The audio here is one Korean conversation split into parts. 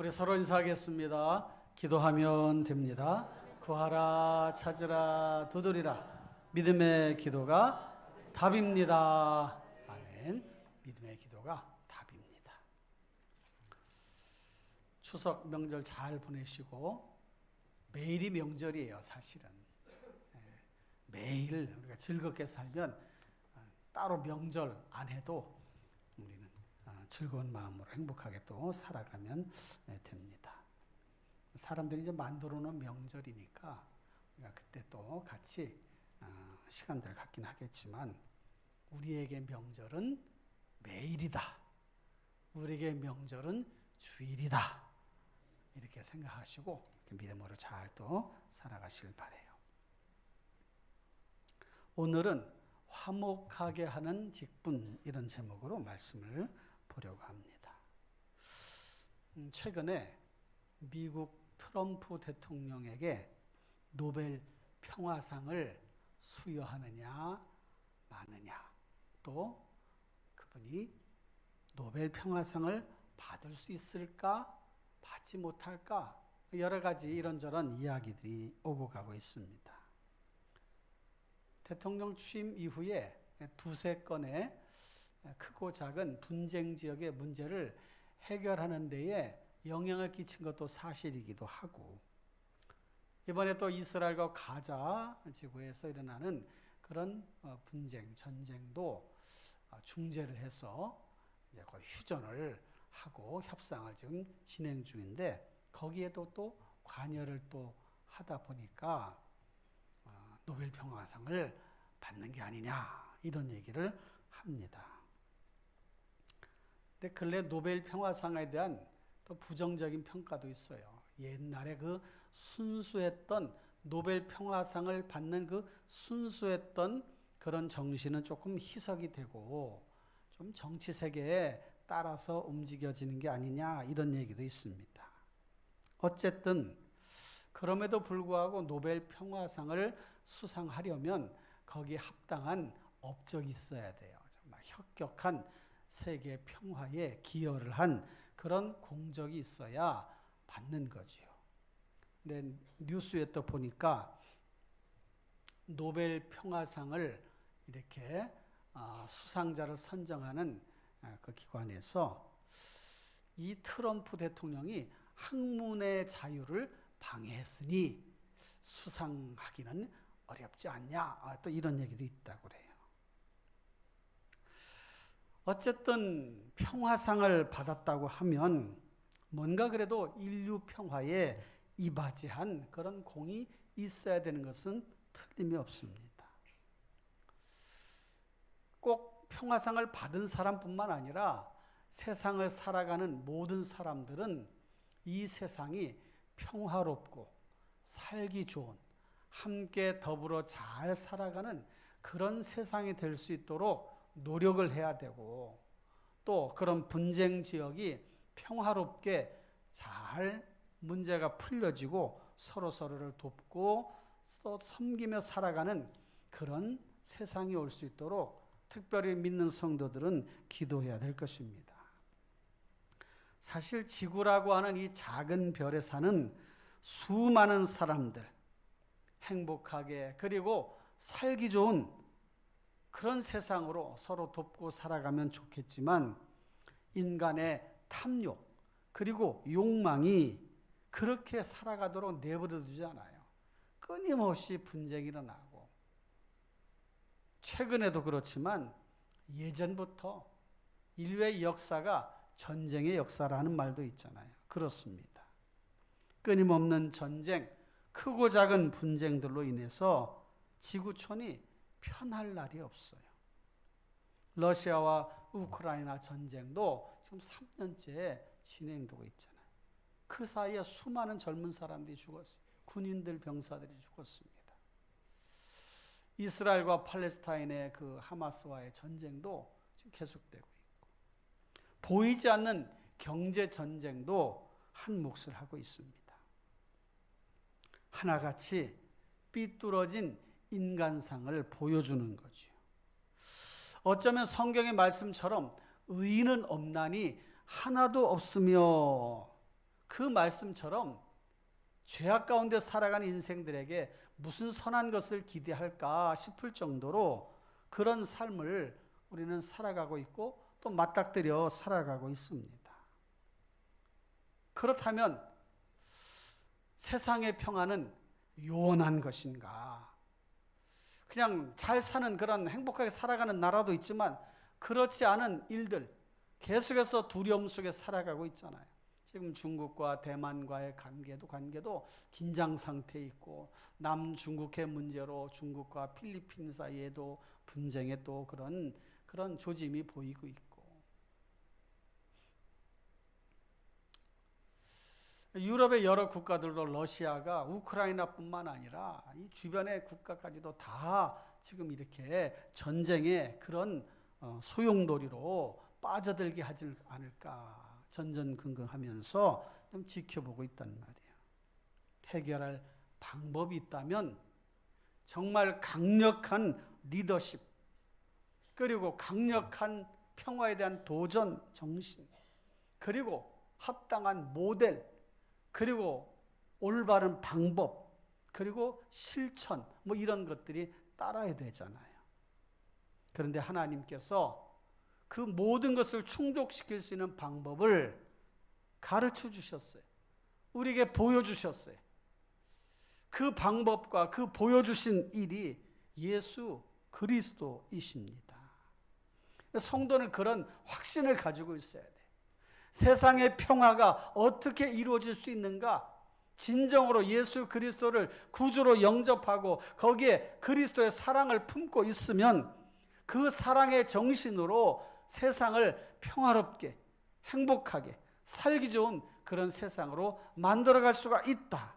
우리 서로 인사하겠습니다. 기도하면 됩니다. 구하라, 찾으라, 두드리라. 믿음의 기도가 답입니다. 아멘. 믿음의 기도가 답입니다. 추석 명절 잘 보내시고, 매일이 명절이에요, 사실은. 매일 우리가 즐겁게 살면 따로 명절 안 해도 우리는 즐거운 마음으로 행복하게 또 살아가면 됩니다. 사람들이 이제 만들어 놓은 명절이니까 우리가 그때 또 같이 시간들을 갖긴 하겠지만, 우리에게 명절은 매일이다. 우리에게 명절은 주일이다. 이렇게 생각하시고 믿음으로 잘 또 살아가시길 바라요. 오늘은 화목하게 하는 직분, 이런 제목으로 말씀을 보려고 합니다. 최근에 미국 트럼프 대통령에게 노벨 평화상을 수여하느냐 마느냐, 또 그분이 노벨 평화상을 받을 수 있을까 받지 못할까, 여러 가지 이런저런 이야기들이 오고 가고 있습니다. 대통령 취임 이후에 두세 건의 크고 작은 분쟁 지역의 문제를 해결하는 데에 영향을 끼친 것도 사실이기도 하고, 이번에 또 이스라엘과 가자 지구에서 일어나는 그런 분쟁, 전쟁도 중재를 해서 이제 거의 휴전을 하고 협상을 지금 진행 중인데, 거기에도 또 관여를 또 하다 보니까 노벨 평화상을 받는 게 아니냐, 이런 얘기를 합니다. 근데 근래 노벨 평화상에 대한 또 부정적인 평가도 있어요. 옛날에 그 순수했던 노벨 평화상을 받는 그 순수했던 그런 정신은 조금 희석이 되고 좀 정치 세계에 따라서 움직여지는 게 아니냐, 이런 얘기도 있습니다. 어쨌든 그럼에도 불구하고 노벨 평화상을 수상하려면 거기에 합당한 업적이 있어야 돼요. 정말 혁혁한 세계 평화에 기여를 한 그런 공적이 있어야 받는 거지요. 근데 뉴스에 또 보니까 노벨 평화상을 이렇게 수상자를 선정하는 그 기관에서 이 트럼프 대통령이 학문의 자유를 방해했으니 수상하기는 어렵지 않냐, 또 이런 얘기도 있다고 그래요. 어쨌든 평화상을 받았다고 하면 뭔가 그래도 인류 평화에 이바지한 그런 공이 있어야 되는 것은 틀림이 없습니다. 꼭 평화상을 받은 사람뿐만 아니라 세상을 살아가는 모든 사람들은 이 세상이 평화롭고 살기 좋은, 함께 더불어 잘 살아가는 그런 세상이 될 수 있도록 노력을 해야 되고, 또 그런 분쟁 지역이 평화롭게 잘 문제가 풀려지고 서로서로를 돕고 또 섬기며 살아가는 그런 세상이 올 수 있도록 특별히 믿는 성도들은 기도해야 될 것입니다. 사실 지구라고 하는 이 작은 별에 사는 수많은 사람들, 행복하게 그리고 살기 좋은 그런 세상으로 서로 돕고 살아가면 좋겠지만, 인간의 탐욕 그리고 욕망이 그렇게 살아가도록 내버려 두지 않아요. 끊임없이 분쟁이 일어나고, 최근에도 그렇지만 예전부터 인류의 역사가 전쟁의 역사라는 말도 있잖아요. 그렇습니다. 끊임없는 전쟁, 크고 작은 분쟁들로 인해서 지구촌이 편할 날이 없어요. 러시아와 우크라이나 전쟁도 지금 3년째 진행되고 있잖아요. 그 사이에 수많은 젊은 사람들이 죽었어요. 군인들, 병사들이 죽었습니다. 이스라엘과 팔레스타인의 그 하마스와의 전쟁도 지금 계속되고 있고, 보이지 않는 경제 전쟁도 한 몫을 하고 있습니다. 하나같이 삐뚤어진 인간상을 보여주는 거죠. 어쩌면 성경의 말씀처럼 의인은 없나니 하나도 없으며 그 말씀처럼 죄악 가운데 살아가는 인생들에게 무슨 선한 것을 기대할까 싶을 정도로 그런 삶을 우리는 살아가고 있고 또 맞닥뜨려 살아가고 있습니다. 그렇다면 세상의 평화는 요원한 것인가? 그냥 잘 사는 그런 행복하게 살아가는 나라도 있지만 그렇지 않은 일들 계속해서 두려움 속에 살아가고 있잖아요. 지금 중국과 대만과의 관계도 긴장 상태에 있고 남중국해 문제로 중국과 필리핀 사이에도 분쟁의 또 그런 조짐이 보이고 있고 유럽의 여러 국가들도 러시아가 우크라이나뿐만 아니라 이 주변의 국가까지도 다 지금 이렇게 전쟁의 그런 소용돌이로 빠져들게 하지 않을까 전전긍긍하면서 좀 지켜보고 있단 말이에요. 해결할 방법이 있다면 정말 강력한 리더십 그리고 강력한 평화에 대한 도전 정신 그리고 합당한 모델 그리고 올바른 방법 그리고 실천 이런 것들이 따라야 되잖아요. 그런데 하나님께서 그 모든 것을 충족시킬 수 있는 방법을 가르쳐 주셨어요. 우리에게 보여주셨어요. 그 방법과 그 보여주신 일이 예수 그리스도이십니다. 성도는 그런 확신을 가지고 있어야 돼요. 세상의 평화가 어떻게 이루어질 수 있는가? 진정으로 예수 그리스도를 구주로 영접하고 거기에 그리스도의 사랑을 품고 있으면 그 사랑의 정신으로 세상을 평화롭게 행복하게 살기 좋은 그런 세상으로 만들어갈 수가 있다.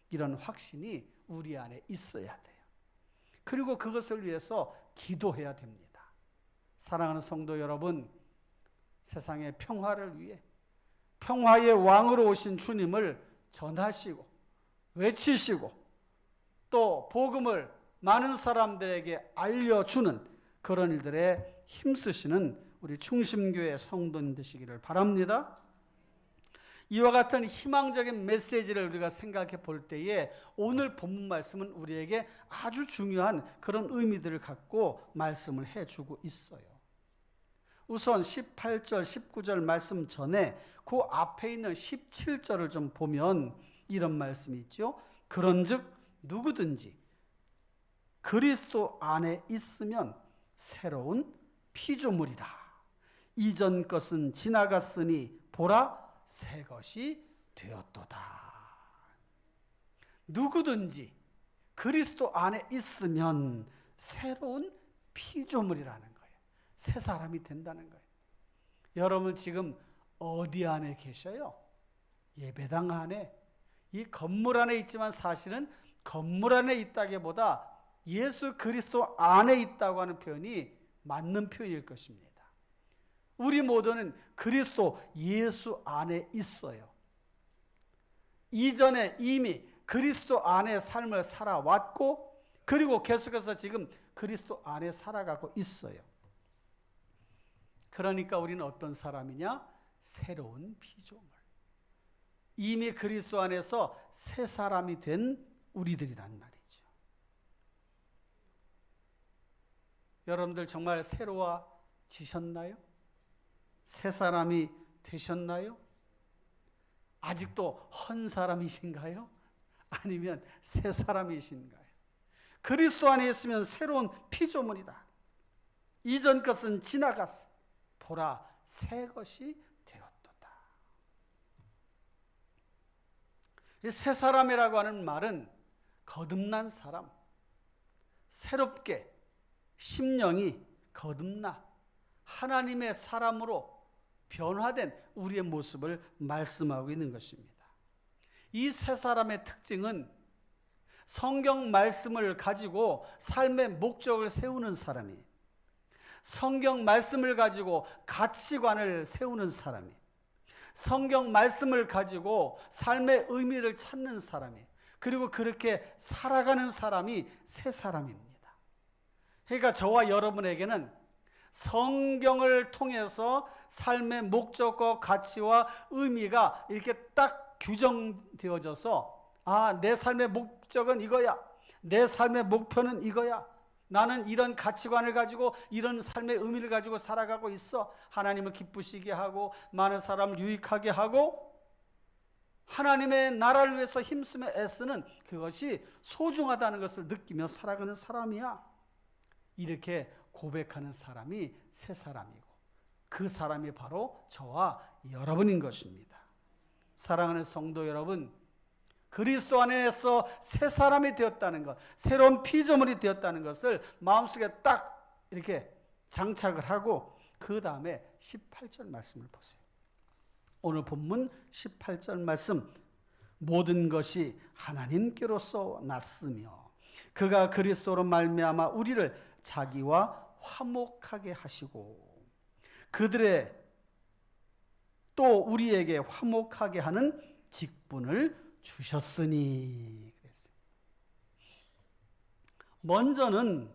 이런 확신이 우리 안에 있어야 돼요. 그리고 그것을 위해서 기도해야 됩니다. 사랑하는 성도 여러분, 세상의 평화를 위해 평화의 왕으로 오신 주님을 전하시고 외치시고 또 복음을 많은 사람들에게 알려주는 그런 일들에 힘쓰시는 우리 충심교회 성도님 되시기를 바랍니다. 이와 같은 희망적인 메시지를 우리가 생각해 볼 때에 오늘 본문 말씀은 우리에게 아주 중요한 그런 의미들을 갖고 말씀을 해주고 있어요. 우선 18절, 19절 말씀 전에 그 앞에 있는 17절을 좀 보면 이런 말씀이 있죠. 그런즉 누구든지 그리스도 안에 있으면 새로운 피조물이라. 이전 것은 지나갔으니 보라 새 것이 되었도다. 누구든지 그리스도 안에 있으면 새로운 피조물이라는 거예요. 새 사람이 된다는 거예요. 여러분 지금 어디 안에 계셔요? 예배당 안에, 이 건물 안에 있지만 사실은 건물 안에 있다기보다 예수 그리스도 안에 있다고 하는 표현이 맞는 표현일 것입니다. 우리 모두는 그리스도 예수 안에 있어요. 이전에 이미 그리스도 안에 삶을 살아왔고 그리고 계속해서 지금 그리스도 안에 살아가고 있어요. 그러니까 우리는 어떤 사람이냐? 새로운 피조물. 이미 그리스도 안에서 새 사람이 된 우리들이란 말이죠. 여러분들 정말 새로워지셨나요? 새 사람이 되셨나요? 아직도 헌 사람이신가요? 아니면 새 사람이신가요? 그리스도 안에 있으면 새로운 피조물이다. 이전 것은 지나갔어. 보라 새 것이 되었도다. 이 새 사람이라고 하는 말은 거듭난 사람, 새롭게 심령이 거듭나 하나님의 사람으로 변화된 우리의 모습을 말씀하고 있는 것입니다. 이 새 사람의 특징은 성경 말씀을 가지고 삶의 목적을 세우는 사람이에요. 성경 말씀을 가지고 가치관을 세우는 사람이에요. 성경 말씀을 가지고 삶의 의미를 찾는 사람이에요. 그리고 그렇게 살아가는 사람이 새 사람입니다. 그러니까 저와 여러분에게는 성경을 통해서 삶의 목적과 가치와 의미가 이렇게 딱 규정되어져서 내 삶의 목적은 이거야. 내 삶의 목표는 이거야. 나는 이런 가치관을 가지고 이런 삶의 의미를 가지고 살아가고 있어. 하나님을 기쁘시게 하고 많은 사람을 유익하게 하고 하나님의 나라를 위해서 힘쓰며 애쓰는 그것이 소중하다는 것을 느끼며 살아가는 사람이야. 이렇게 고백하는 사람이 새 사람이고 그 사람이 바로 저와 여러분인 것입니다. 사랑하는 성도 여러분, 그리스도 안에서 새 사람이 되었다는 것, 새로운 피조물이 되었다는 것을 마음속에 딱 이렇게 장착을 하고 그 다음에 18절 말씀을 보세요. 오늘 본문 18절 말씀, 모든 것이 하나님께로서 났으며 그가 그리스도로 말미암아 우리를 자기와 화목하게 하시고 그들의 또 우리에게 화목하게 하는 직분을 주셨으니 그랬어요. 먼저는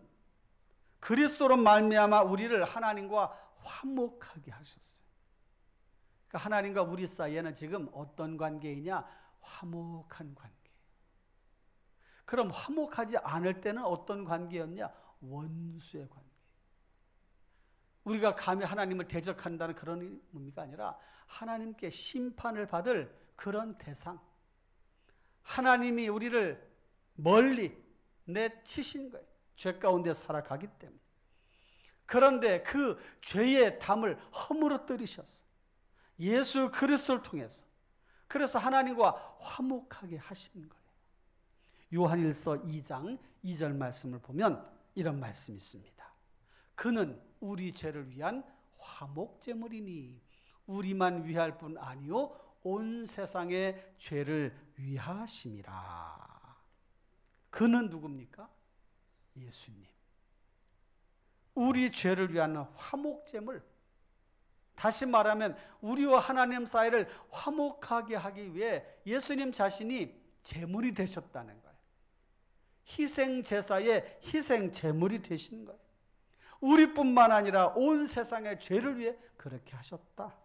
그리스도로 말미암아 우리를 하나님과 화목하게 하셨어요. 그러니까 하나님과 우리 사이에는 지금 어떤 관계이냐? 화목한 관계. 그럼 화목하지 않을 때는 어떤 관계였냐? 원수의 관계. 우리가 감히 하나님을 대적한다는 그런 의미가 아니라 하나님께 심판을 받을 그런 대상. 하나님이 우리를 멀리 내치신 거예요. 죄 가운데 살아가기 때문에. 그런데 그 죄의 담을 허물어뜨리셨어요. 예수 그리스도를 통해서. 그래서 하나님과 화목하게 하신 거예요. 요한일서 2장 2절 말씀을 보면 이런 말씀이 있습니다. 그는 우리 죄를 위한 화목제물이니 우리만 위할 뿐 아니요 온 세상의 죄를 위하심이라. 그는 누굽니까? 예수님. 우리 죄를 위한 화목제물. 다시 말하면 우리와 하나님 사이를 화목하게 하기 위해 예수님 자신이 제물이 되셨다는 거예요. 희생제사의 희생제물이 되신 거예요. 우리뿐만 아니라 온 세상의 죄를 위해 그렇게 하셨다.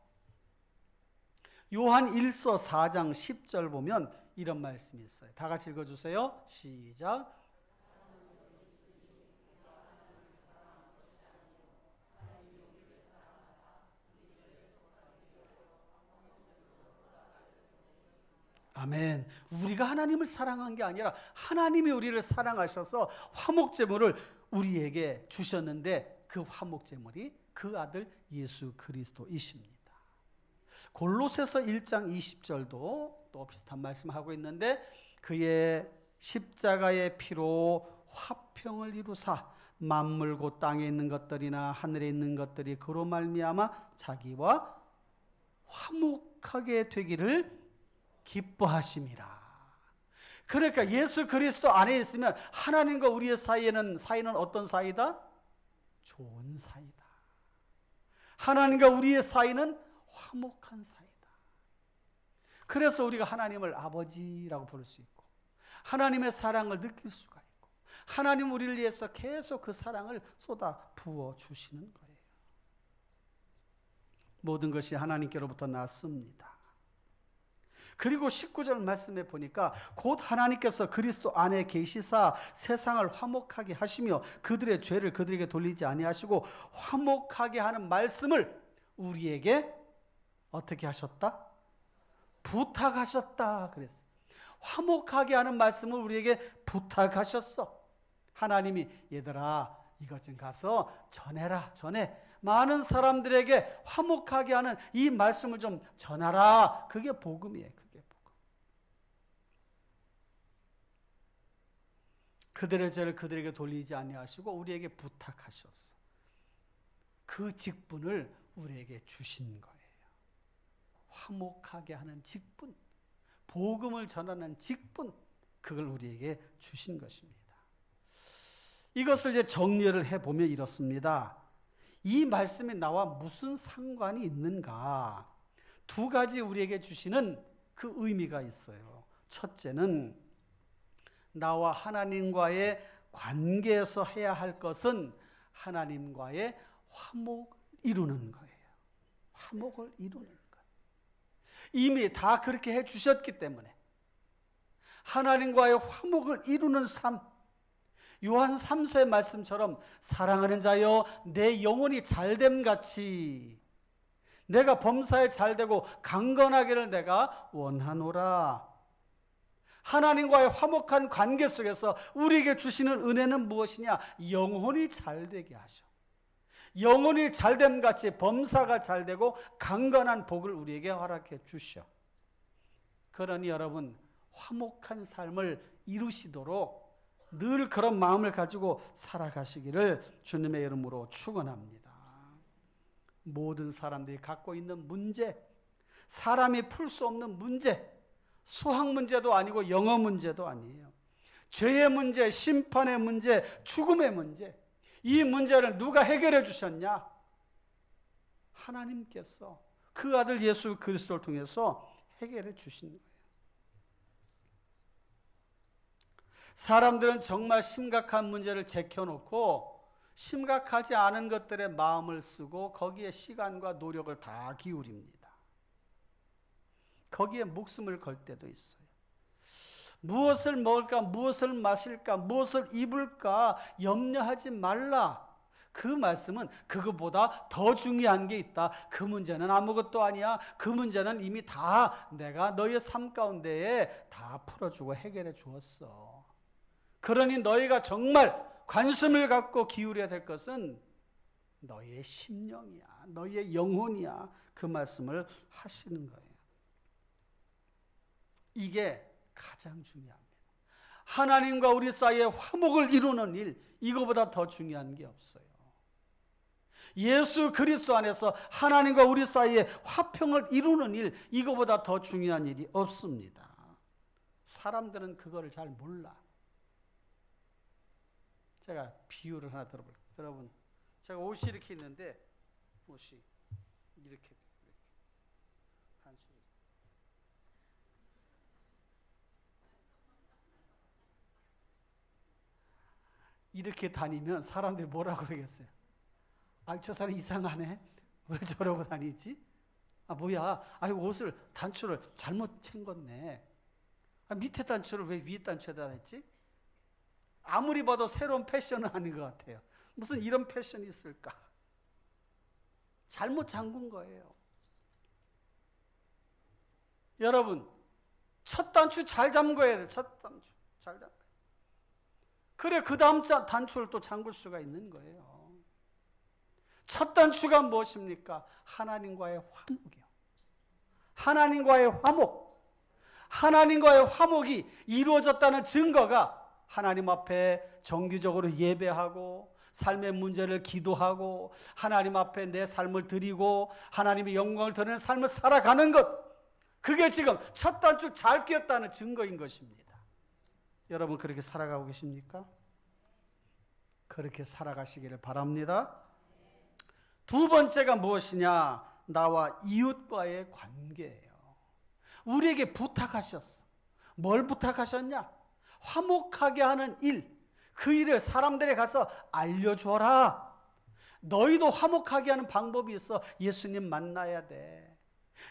요한 1서 4장 10절 보면 이런 말씀이 있어요. 다 같이 읽어주세요. 시작. 아멘. 우리가 하나님을 사랑한 게 아니라 하나님이 우리를 사랑하셔서 화목제물을 우리에게 주셨는데 그 화목제물이 그 아들 예수 그리스도이십니다. 골로새서 1장 20절도 또 비슷한 말씀하고 있는데 그의 십자가의 피로 화평을 이루사 만물 곧 땅에 있는 것들이나 하늘에 있는 것들이 그로 말미암아 자기와 화목하게 되기를 기뻐하심이라. 그러니까 예수 그리스도 안에 있으면 하나님과 우리의 사이는 어떤 사이다? 좋은 사이다. 하나님과 우리의 사이는 화목한 사이다. 그래서 우리가 하나님을 아버지라고 부를 수 있고 하나님의 사랑을 느낄 수가 있고 하나님 우리를 위해서 계속 그 사랑을 쏟아 부어 주시는 거예요. 모든 것이 하나님께로부터 났습니다. 그리고 19절 말씀에 보니까 곧 하나님께서 그리스도 안에 계시사 세상을 화목하게 하시며 그들의 죄를 그들에게 돌리지 아니하시고 화목하게 하는 말씀을 우리에게 어떻게 하셨다? 부탁하셨다 그랬어요. 화목하게 하는 말씀을 우리에게 부탁하셨어. 하나님이 얘들아 이것 좀 가서 전해라. 전해. 많은 사람들에게 화목하게 하는 이 말씀을 좀 전하라. 그게 복음이에요. 그게 복음. 그들의 죄를 그들에게 돌리지 아니하시고 우리에게 부탁하셨어. 그 직분을 우리에게 주신 거예요. 화목하게 하는 직분, 복음을 전하는 직분, 그걸 우리에게 주신 것입니다. 이것을 이제 정리를 해보면 이렇습니다. 이 말씀이 나와 무슨 상관이 있는가? 두 가지 우리에게 주시는 그 의미가 있어요. 첫째는 나와 하나님과의 관계에서 해야 할 것은 하나님과의 화목을 이루는 거예요. 화목을 이루는 거예요. 이미 다 그렇게 해 주셨기 때문에 하나님과의 화목을 이루는 삶, 요한 3서의 말씀처럼 사랑하는 자여 내 영혼이 잘됨 같이 내가 범사에 잘되고 강건하기를 내가 원하노라. 하나님과의 화목한 관계 속에서 우리에게 주시는 은혜는 무엇이냐? 영혼이 잘되게 하셔. 영혼이 잘됨 같이 범사가 잘되고 강건한 복을 우리에게 허락해 주셔. 그러니 여러분 화목한 삶을 이루시도록 늘 그런 마음을 가지고 살아가시기를 주님의 이름으로 축원합니다. 모든 사람들이 갖고 있는 문제, 사람이 풀 수 없는 문제, 수학 문제도 아니고 영어 문제도 아니에요. 죄의 문제, 심판의 문제, 죽음의 문제, 이 문제를 누가 해결해 주셨냐? 하나님께서 그 아들 예수 그리스도를 통해서 해결해 주신 거예요. 사람들은 정말 심각한 문제를 제껴놓고 심각하지 않은 것들에 마음을 쓰고 거기에 시간과 노력을 다 기울입니다. 거기에 목숨을 걸 때도 있어요. 무엇을 먹을까, 무엇을 마실까, 무엇을 입을까 염려하지 말라. 그 말씀은 그것보다 더 중요한 게 있다. 그 문제는 아무것도 아니야. 그 문제는 이미 다 내가 너의 삶 가운데에 다 풀어주고 해결해 주었어. 그러니 너희가 정말 관심을 갖고 기울여야 될 것은 너희의 심령이야, 너희의 영혼이야. 그 말씀을 하시는 거예요. 이게 가장 중요합니다. 하나님과 우리 사이에 화목을 이루는 일, 이거보다 더 중요한 게 없어요. 예수 그리스도 안에서 하나님과 우리 사이에 화평을 이루는 일, 이거보다 더 중요한 일이 없습니다. 사람들은 그거를 잘 몰라. 제가 비유를 하나 들어볼게요. 여러분, 제가 옷이 이렇게 있는데 옷이 이렇게 단순히 이렇게 다니면 사람들이 뭐라고 그러겠어요? 아, 저 사람 이상하네. 왜 저러고 다니지? 아, 뭐야? 아, 옷을 단추를 잘못 챙겼네. 아, 밑에 단추를 왜 위에 단추에다 했지? 아무리 봐도 새로운 패션은 아닌 것 같아요. 무슨 이런 패션이 있을까? 잘못 잠근 거예요. 여러분, 첫 단추 잘 잠궈야 돼요. 첫 단추 잘 잠궈야 돼요. 그래 그 다음 단추를 또 잠글 수가 있는 거예요. 첫 단추가 무엇입니까? 하나님과의 화목이요. 하나님과의 화목. 하나님과의 화목이 이루어졌다는 증거가 하나님 앞에 정기적으로 예배하고 삶의 문제를 기도하고 하나님 앞에 내 삶을 드리고 하나님의 영광을 드리는 삶을 살아가는 것, 그게 지금 첫 단추 잘 끼었다는 증거인 것입니다. 여러분 그렇게 살아가고 계십니까? 그렇게 살아가시기를 바랍니다. 두 번째가 무엇이냐? 나와 이웃과의 관계예요. 우리에게 부탁하셨어. 뭘 부탁하셨냐? 화목하게 하는 일, 그 일을 사람들에 가서 알려줘라. 너희도 화목하게 하는 방법이 있어. 예수님 만나야 돼.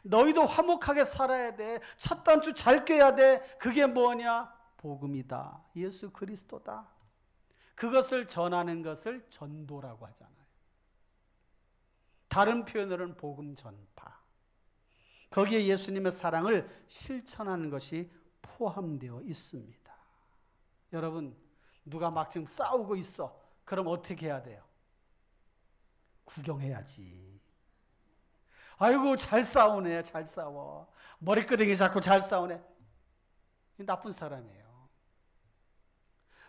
너희도 화목하게 살아야 돼. 첫 단추 잘 껴야 돼. 그게 뭐냐? 복음이다. 예수 그리스도다. 그것을 전하는 것을 전도라고 하잖아요. 다른 표현으로는 복음 전파. 거기에 예수님의 사랑을 실천하는 것이 포함되어 있습니다. 여러분, 누가 막 지금 싸우고 있어. 그럼 어떻게 해야 돼요? 구경해야지. 아이고 잘 싸우네. 잘 싸워. 머리끄댕이 잡고 잘 싸우네. 나쁜 사람이에요.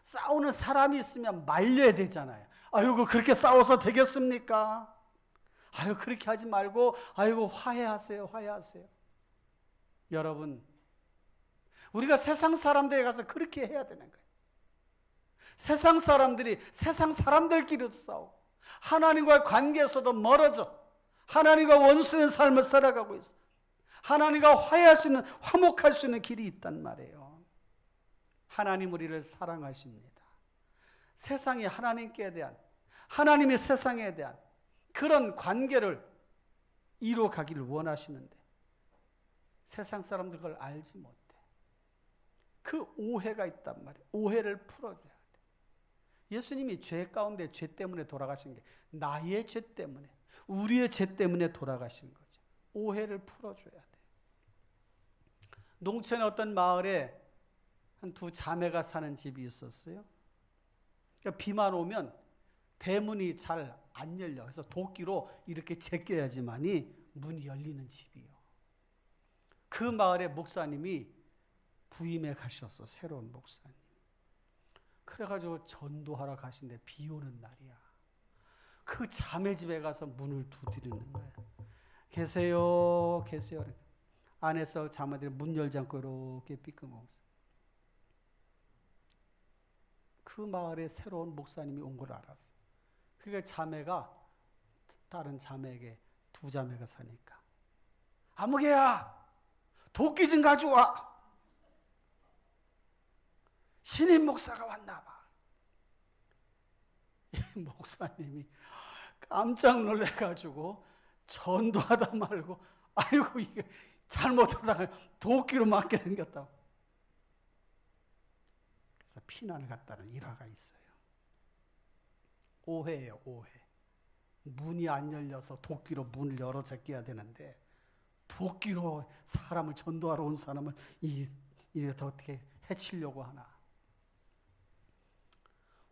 싸우는 사람이 있으면 말려야 되잖아요. 아이고 그렇게 싸워서 되겠습니까? 아이고 그렇게 하지 말고 아이고 화해하세요. 화해하세요. 여러분, 우리가 세상 사람들에 가서 그렇게 해야 되는 거예요. 세상 사람들이 세상 사람들끼리도 싸우고 하나님과의 관계에서도 멀어져 하나님과 원수된 삶을 살아가고 있어. 하나님과 화해할 수 있는, 화목할 수 있는 길이 있단 말이에요. 하나님 우리를 사랑하십니다. 세상이 하나님께 대한, 하나님이 세상에 대한 그런 관계를 이루어가기를 원하시는데 세상 사람들 그걸 알지 못해. 그 오해가 있단 말이에요. 오해를 풀어줘야 돼. 예수님이 죄 가운데 죄 때문에 돌아가신 게 나의 죄 때문에, 우리의 죄 때문에 돌아가신 거죠. 오해를 풀어줘야 돼. 농촌의 어떤 마을에 한 두 자매가 사는 집이 있었어요. 그러니까 비만 오면 대문이 잘 안 열려. 그래서 도끼로 이렇게 제껴야지만이 문이 열리는 집이요. 그 마을의 목사님이 부임해 가셨어. 새로운 목사님. 그래가지고 전도하러 가신데 비 오는 날이야. 그 자매 집에 가서 문을 두드리는 거예요. 계세요, 계세요. 안에서 자매들이 문 열지 않고 이렇게 삐끔하면서. 그 마을에 새로운 목사님이 온 걸 알았어. 그러니까 자매가 다른 자매에게, 두 자매가 사니까, 아무개야 도끼 좀 가져와. 신임 목사가 왔나 봐. 이 목사님이 깜짝 놀래가지고 전도하다 말고, 아이고 이게 잘못하다가 도끼로 맞게 생겼다고. 그래서 피난을 갔다는 일화가 있어요. 오해예요, 오해. 문이 안 열려서 도끼로 문을 열어 제껴야 되는데, 도끼로 사람을 전도하러 온 사람을 이렇게 어떻게 해치려고 하나.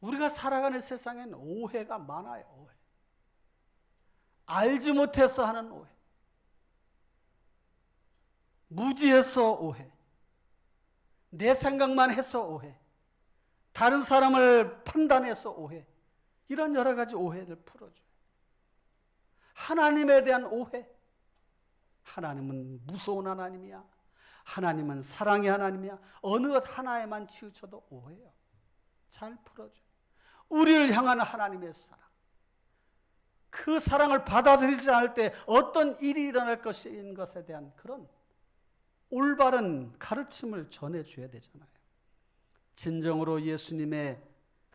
우리가 살아가는 세상엔 오해가 많아요. 오해. 알지 못해서 하는 오해, 무지해서 오해, 내 생각만 해서 오해, 다른 사람을 판단해서 오해, 이런 여러 가지 오해를 풀어줘요. 하나님에 대한 오해, 하나님은 무서운 하나님이야, 하나님은 사랑의 하나님이야, 어느 것 하나에만 치우쳐도 오해요. 잘 풀어줘요. 우리를 향한 하나님의 사랑, 그 사랑을 받아들이지 않을 때 어떤 일이 일어날 것인 것에 대한 그런 올바른 가르침을 전해줘야 되잖아요. 진정으로 예수님의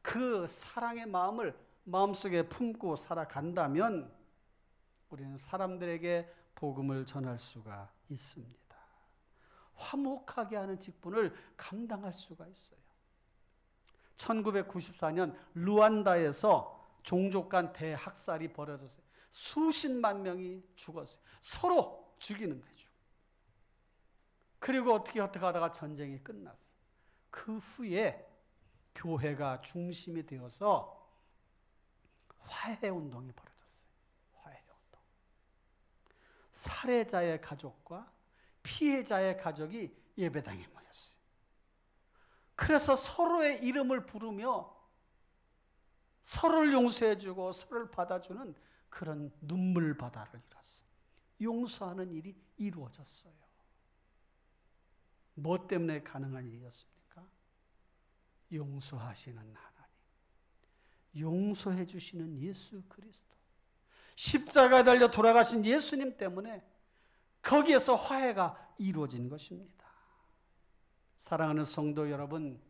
그 사랑의 마음을 마음속에 품고 살아간다면 우리는 사람들에게 복음을 전할 수가 있습니다. 화목하게 하는 직분을 감당할 수가 있어요. 1994년 루안다에서 종족 간 대학살이 벌어졌어요. 수십만 명이 죽었어요. 서로 죽이는 거죠. 그리고 어떻게 하다가 전쟁이 끝났어요. 그 후에 교회가 중심이 되어서 화해운동이 벌어졌어요. 화해운동. 살해자의 가족과 피해자의 가족이 예배당에 모였어요. 그래서 서로의 이름을 부르며 서로를 용서해주고 서로를 받아주는 그런 눈물 바다를 이뤘어요. 용서하는 일이 이루어졌어요. 뭐 때문에 가능한 일이었습니까? 용서하시는 하나님, 용서해 주시는 예수 그리스도, 십자가에 달려 돌아가신 예수님 때문에 거기에서 화해가 이루어진 것입니다. 사랑하는 성도 여러분,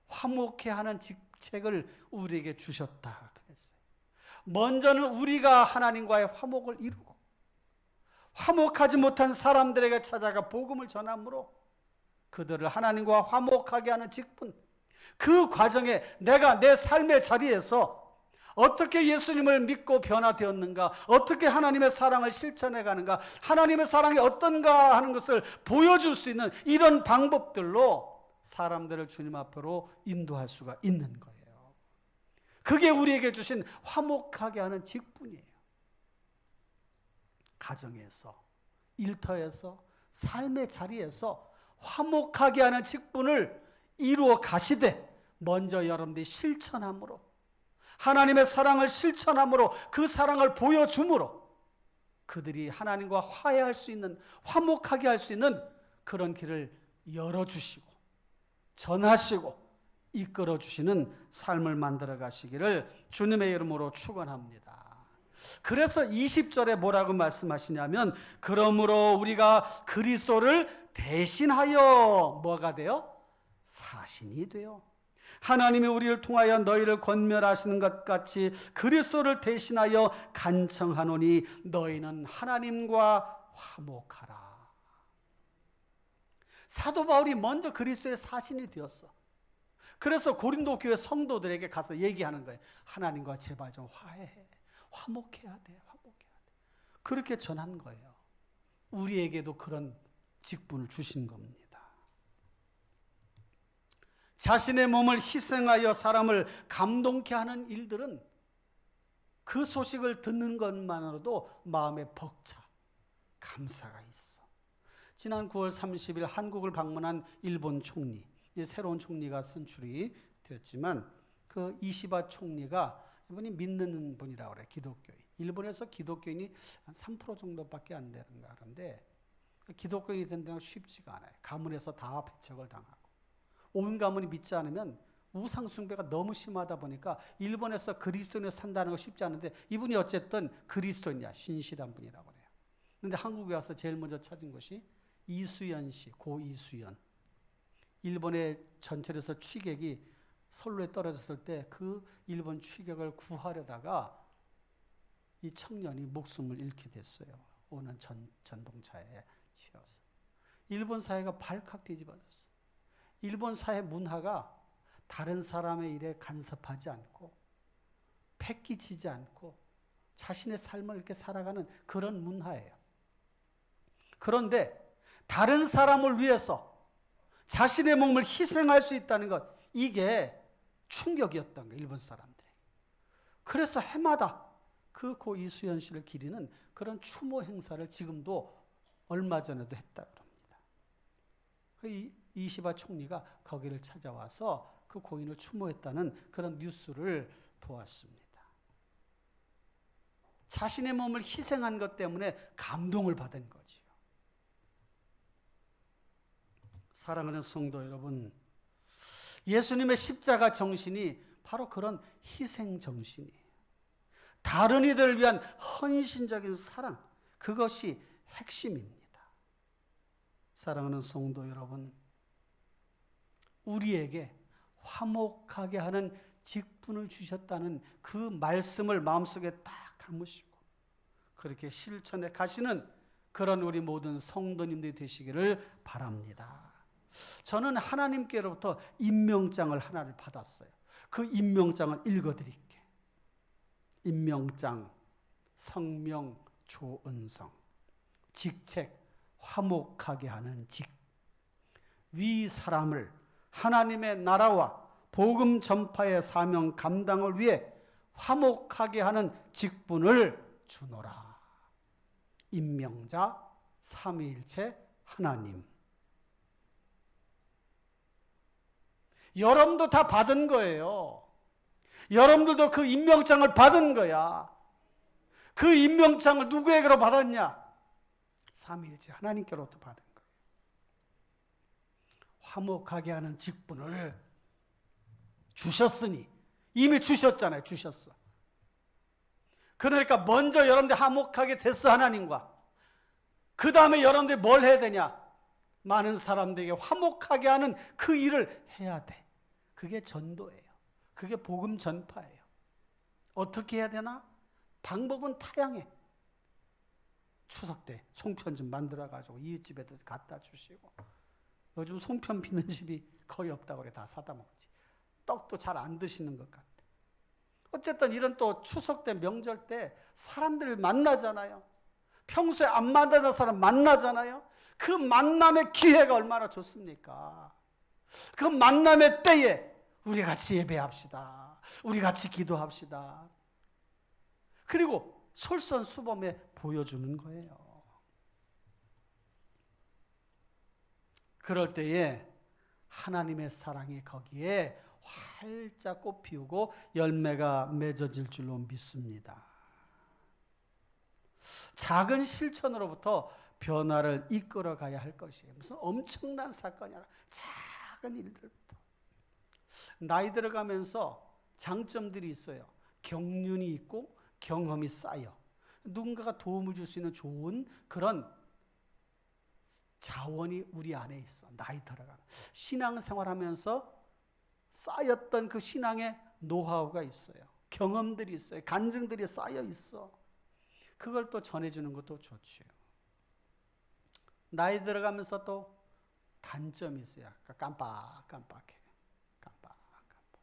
화목해 하는 직책을 우리에게 주셨다 그랬어요. 먼저는 우리가 하나님과의 화목을 이루고 화목하지 못한 사람들에게 찾아가 복음을 전함으로 그들을 하나님과 화목하게 하는 직분, 그 과정에 내가 내 삶의 자리에서 어떻게 예수님을 믿고 변화되었는가, 어떻게 하나님의 사랑을 실천해 가는가, 하나님의 사랑이 어떤가 하는 것을 보여줄 수 있는 이런 방법들로 사람들을 주님 앞으로 인도할 수가 있는 거예요. 그게 우리에게 주신 화목하게 하는 직분이에요. 가정에서, 일터에서, 삶의 자리에서 화목하게 하는 직분을 이루어 가시되 먼저 여러분들이 실천함으로, 하나님의 사랑을 실천함으로, 그 사랑을 보여줌으로 그들이 하나님과 화해할 수 있는, 화목하게 할 수 있는 그런 길을 열어주시고 전하시고 이끌어 주시는 삶을 만들어 가시기를 주님의 이름으로 축원합니다. 그래서 20절에 뭐라고 말씀하시냐면, 그러므로 우리가 그리스도를 대신하여 뭐가 돼요? 사신이 돼요. 하나님이 우리를 통하여 너희를 권면하시는 것 같이 그리스도를 대신하여 간청하노니 너희는 하나님과 화목하라. 사도 바울이 먼저 그리스도의 사신이 되었어. 그래서 고린도 교회 성도들에게 가서 얘기하는 거예요. 하나님과 제발 좀 화해해. 화목해야 돼. 그렇게 전한 거예요. 우리에게도 그런 직분을 주신 겁니다. 자신의 몸을 희생하여 사람을 감동케 하는 일들은 그 소식을 듣는 것만으로도 마음에 벅차 감사가 있어. 지난 9월 30일 한국을 방문한 일본 총리, 새로운 총리가 선출이 되었지만 그 이시바 총리가 이분이 믿는 분이라고 그래요. 기독교인. 일본에서 기독교인이 한 3% 정도밖에 안 되는가 그런데 기독교인이 된다는 건 쉽지가 않아요. 가문에서 다 배척을 당하고 온 가문이 믿지 않으면 우상 숭배가 너무 심하다 보니까 일본에서 그리스도인으로 산다는 건 쉽지 않은데 이분이 어쨌든 그리스도인이야. 신실한 분이라고 그래요. 그런데 한국에 와서 제일 먼저 찾은 것이 이수연 씨, 고 이수연. 일본의 전철에서 취객이 선로에 떨어졌을 때 그 일본 취객을 구하려다가 이 청년이 목숨을 잃게 됐어요. 오는 전동차에 치여서. 일본 사회가 발칵 뒤집어졌어. 일본 사회 문화가 다른 사람의 일에 간섭하지 않고 패기치지 않고 자신의 삶을 이렇게 살아가는 그런 문화예요. 그런데 다른 사람을 위해서 자신의 몸을 희생할 수 있다는 것, 이게 충격이었던 거예요. 일본 사람들이. 그래서 해마다 그 고 이수연 씨를 기리는 그런 추모 행사를 지금도 얼마 전에도 했다고 합니다. 이시바 총리가 거기를 찾아와서 그 고인을 추모했다는 그런 뉴스를 보았습니다. 자신의 몸을 희생한 것 때문에 감동을 받은 거지요. 사랑하는 성도 여러분, 예수님의 십자가 정신이 바로 그런 희생 정신이에요. 다른 이들을 위한 헌신적인 사랑, 그것이 핵심입니다. 사랑하는 성도 여러분, 우리에게 화목하게 하는 직분을 주셨다는 그 말씀을 마음속에 딱 담으시고 그렇게 실천해 가시는 그런 우리 모든 성도님들이 되시기를 바랍니다. 저는 하나님께로부터 임명장을 하나를 받았어요. 그 임명장을 읽어드릴게요. 임명장, 성명, 조은성, 직책, 화목하게 하는 직. 위 사람을 하나님의 나라와 복음 전파의 사명 감당을 위해 화목하게 하는 직분을 주노라. 임명자, 삼위일체 하나님. 여러분도 다 받은 거예요. 여러분들도 그 임명장을 받은 거야. 그 임명장을 누구에게로 받았냐? 삼위일체 하나님께로부터 받은 거예요. 화목하게 하는 직분을 주셨으니, 이미 주셨잖아요. 주셨어. 그러니까 먼저 여러분들 화목하게 됐어, 하나님과. 그 다음에 여러분들이 뭘 해야 되냐? 많은 사람들에게 화목하게 하는 그 일을 해야 돼. 그게 전도예요. 그게 복음 전파예요. 어떻게 해야 되나? 방법은 다양해. 추석 때 송편 좀 만들어가지고 이웃집에도 갖다 주시고, 요즘 송편 비는 집이 거의 없다고 그래. 다 사다 먹지. 떡도 잘 안 드시는 것 같아. 어쨌든 이런 또 추석 때 명절 때 사람들을 만나잖아요. 평소에 안 만나는 사람 만나잖아요. 그 만남의 기회가 얼마나 좋습니까? 그 만남의 때에 우리 같이 예배합시다. 우리 같이 기도합시다. 그리고 솔선수범해 보여주는 거예요. 그럴 때에 하나님의 사랑이 거기에 활짝 꽃피우고 열매가 맺어질 줄로 믿습니다. 작은 실천으로부터 변화를 이끌어 가야 할 것이에요. 무슨 엄청난 사건이 아니라 작은 일들부터. 나이 들어가면서 장점들이 있어요. 경륜이 있고 경험이 쌓여. 누군가가 도움을 줄 수 있는 좋은 그런 자원이 우리 안에 있어. 나이 들어가면. 신앙생활하면서 쌓였던 그 신앙의 노하우가 있어요. 경험들이 있어요. 간증들이 쌓여 있어. 그걸 또 전해주는 것도 좋죠. 나이 들어가면서 또 단점이 있어요. 깜빡깜빡해. 깜빡깜빡.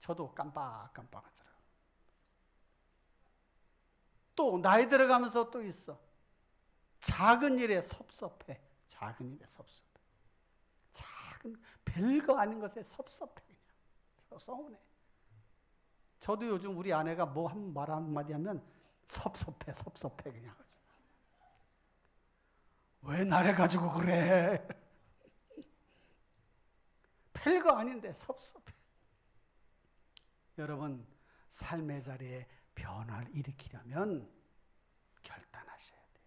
저도 깜빡깜빡하더라고요. 또 나이 들어가면서 또 있어. 작은 일에 섭섭해. 작은 일에 섭섭해. 작은 별거 아닌 것에 섭섭해. 그냥 서운해. 저도 요즘 우리 아내가 뭐 한 말 한마디 하면 섭섭해 그냥. 왜 나를 가지고 그래? 별거 아닌데 섭섭해. 여러분, 삶의 자리에 변화를 일으키려면 결단하셔야 돼요.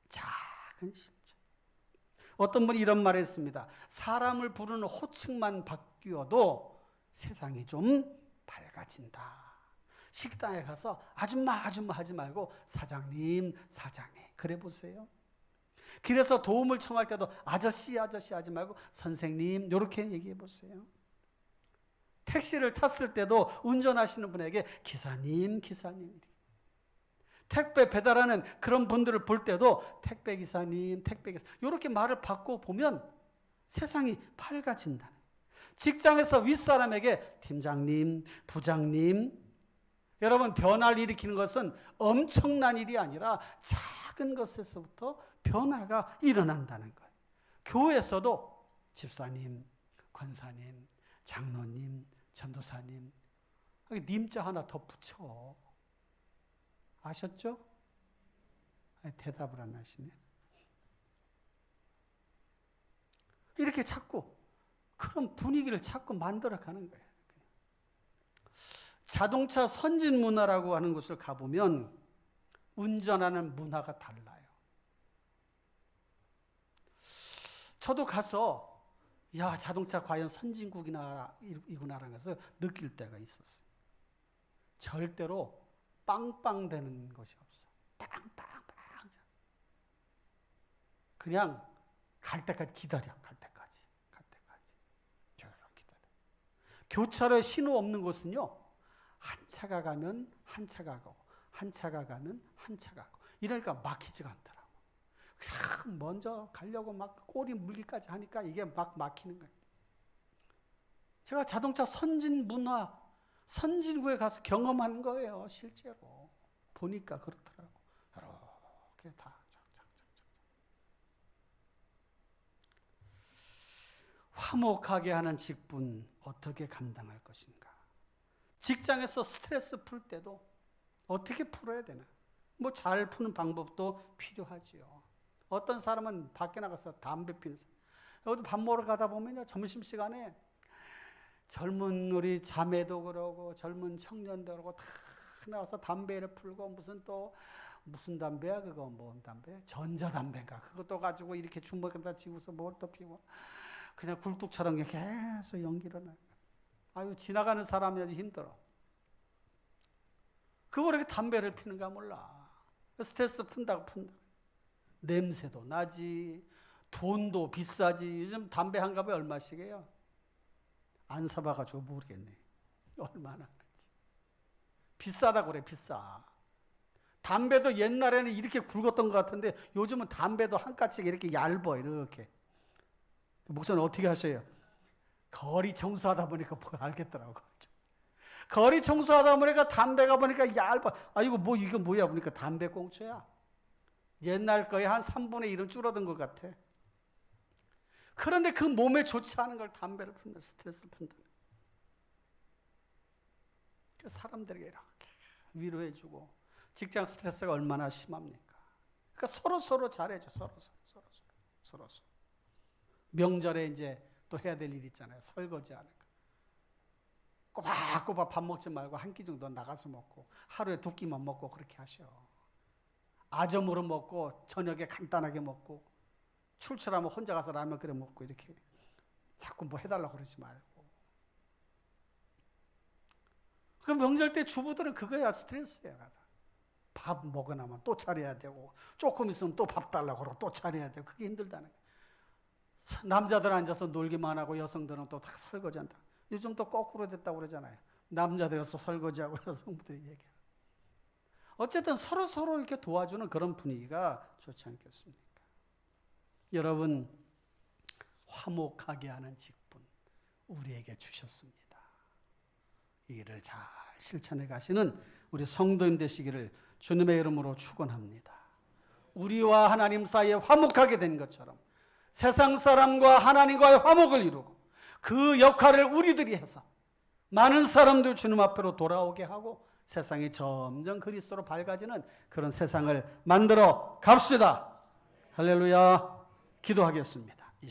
작은 실천. 어떤 분이 이런 말을 했습니다. 사람을 부르는 호칭만 바뀌어도 세상이 좀 밝아진다. 식당에 가서 아줌마 하지 말고 사장님 그래 보세요. 길에서 도움을 청할 때도 아저씨 하지 말고 선생님 이렇게 얘기해 보세요. 택시를 탔을 때도 운전하시는 분에게 기사님 택배 배달하는 그런 분들을 볼 때도 택배기사님 이렇게 말을 바꿔 보면 세상이 밝아진다. 직장에서 윗사람에게 팀장님, 부장님. 여러분, 변화를 일으키는 것은 엄청난 일이 아니라 작은 것에서부터 변화가 일어난다는 거예요. 교회에서도 집사님, 권사님, 장로님, 전도사님, 님자 하나 더 붙여. 아셨죠? 대답을 안 하시네. 이렇게 자꾸 그런 분위기를 자꾸 만들어가는 거예요. 자동차 선진 문화라고 하는 곳을 가보면 운전하는 문화가 달라요. 저도 가서 자동차 과연 선진국이구나라는 것을 느낄 때가 있었어요. 절대로 빵빵대는 것이 없어요. 빵빵빵. 그냥 갈 때까지 기다려. 갈 때까지. 기다려. 교차로에 신호 없는 곳은요. 한 차가 가면 한 차가 가고 한 차가 가면 한 차가 가고 이러니까 막히지가 않더라고. 그냥 먼저 가려고 막 꼬리 물기까지 하니까 이게 막 막히는 거예요. 제가 자동차 선진 문화, 선진국에 가서 경험한 거예요. 실제로. 보니까 그렇더라고. 이렇게 다. 화목하게 하는 직분 어떻게 감당할 것인가? 직장에서 스트레스 풀 때도 어떻게 풀어야 되나? 뭐 잘 푸는 방법도 필요하지요. 어떤 사람은 밖에 나가서 담배 피는 사람. 여기도 밥 먹으러 가다 보면요. 점심시간에 젊은 우리 자매도 그러고 젊은 청년도 그러고 다 나와서 담배를 풀고 무슨 담배야 그거 뭔 담배? 전자담배인가? 그것도 가지고 이렇게 주먹에다 쥐고서 뭘 또 피고 그냥 굴뚝처럼 계속 연기를 나요. 아유 지나가는 사람이 아주 힘들어. 그거 왜 이렇게 담배를 피는가 몰라. 스트레스 푼다. 냄새도 나지. 돈도 비싸지. 요즘 담배 한 갑에 얼마씩이에요? 안 사봐가지고 모르겠네. 얼마나 하지. 비싸다고 그래. 비싸. 담배도 옛날에는 이렇게 굵었던 것 같은데 요즘은 담배도 한 가지가 이렇게 얇아. 이렇게. 목사님 어떻게 하셔요? 거리 청소하다 보니까 알겠더라고. 거리 청소하다 보니까 담배가 보니까 얇아. 이거 뭐야? 보니까 담배 꽁초야. 옛날 거에 한 3분의 1은 줄어든 것 같아. 그런데 그 몸에 좋지 않은 걸 담배를 푼다. 스트레스를 푼다. 사람들에게 이렇게 위로해주고 직장 스트레스가 얼마나 심합니까? 그러니까 서로 잘해줘. 서로. 명절에 이제 또 해야 될 일 있잖아요. 설거지 하는 거. 꼬박꼬박 밥 먹지 말고 한 끼 정도 나가서 먹고 하루에 2끼만 먹고 그렇게 하셔. 아점으로 먹고 저녁에 간단하게 먹고 출출하면 혼자 가서 라면 끓여 먹고 이렇게 자꾸 뭐 해달라고 그러지 말고. 그 명절 때 주부들은 그거야 스트레스야. 밥 먹고 나면 또 차려야 되고 조금 있으면 또 밥 달라고 그러고 또 차려야 되고 그게 힘들다는 거야. 남자들 앉아서 놀기만 하고 여성들은 또 다 설거지한다. 요즘 또 거꾸로 됐다고 그러잖아요. 남자들에서 설거지하고 여성들이 얘기해요. 어쨌든 서로 이렇게 도와주는 그런 분위기가 좋지 않겠습니까? 여러분, 화목하게 하는 직분 우리에게 주셨습니다. 이 일을 잘 실천해 가시는 우리 성도님 되시기를 주님의 이름으로 축원합니다. 우리와 하나님 사이에 화목하게 된 것처럼 세상 사람과 하나님과의 화목을 이루고 그 역할을 우리들이 해서 많은 사람들 주님 앞으로 돌아오게 하고 세상이 점점 그리스도로 밝아지는 그런 세상을 만들어 갑시다. 할렐루야. 기도하겠습니다.